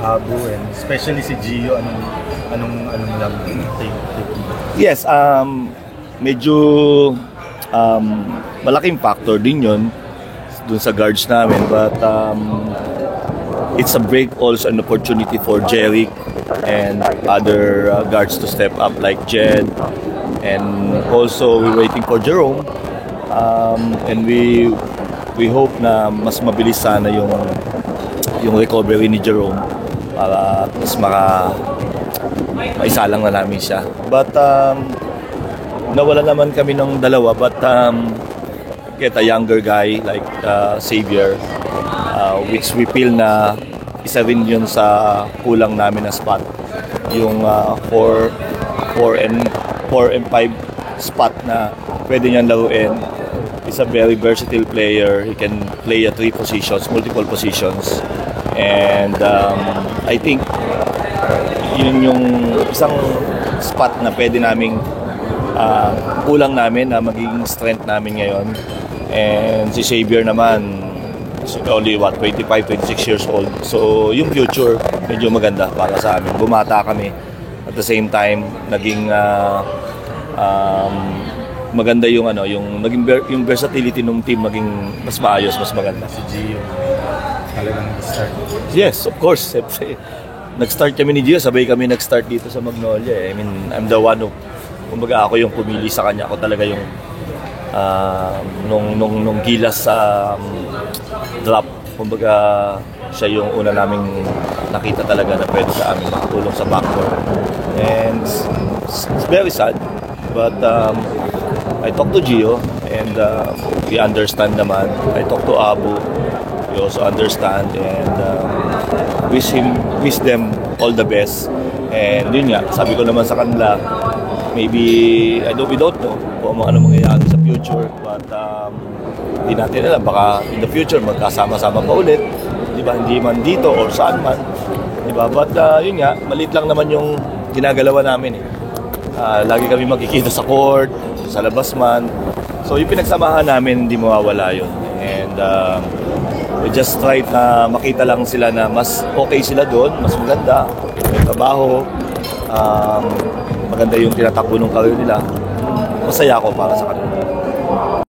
Abu, and especially si Gio, anong lang take? Yes, medyo malaking factor din yun dun sa guards namin, but it's a break, also an opportunity for Jeric and other guards to step up like Jed, and also we're waiting for Jerome, and we hope na mas mabilis sana yung recovery ni Jerome para mas maisalang na namin siya. But nawala naman kami ng dalawa, but get a younger guy like Xavier, which we feel na isa rin yun sa kulang namin na spot, yung 4 and 5 spot na pwede niyang laruin. He's a very versatile player. He can play at 3 positions, multiple positions, and I think yun yung isang spot na pwede naming kulang namin na magiging strength namin ngayon. And si Xavier naman, only 25, 26 years old. So yung future medyo maganda para sa amin. Bumata kami. At the same time, naging maganda yung yung versatility ng team maging mas maayos, mas maganda. Si Gio, talagang start. Yes, of course. Nag-start kami ni Gio, sabay kami nag-start dito sa Magnolia. I mean, I'm the one who, kumbaga ako yung pumili sa kanya. Ako talaga yung nung gilas sa drop. Kumbaga siya yung una naming nakita talaga na pwede sa amin makatulong sa backcourt. And it's very sad, but I talked to Gio, and he understand naman. I talked to Abu, he also understand, and wish them all the best. And yun nga, sabi ko naman sa kanila, maybe we don't know kung ano mangyayari sa future, but hindi natin alam, baka in the future magkasama-sama pa ulit, di ba? Hindi man dito or saan man, di ba? But yun nga, maliit lang naman yung ginagalawa namin eh. Lagi kami magkikita sa court, sa labas man. So yung pinagsamahan namin, hindi mawawala yun. And we just try na makita lang sila na mas okay sila doon, mas maganda, may trabaho, maganda yung tinatakbo ng career nila. Masaya ako para sa kanila.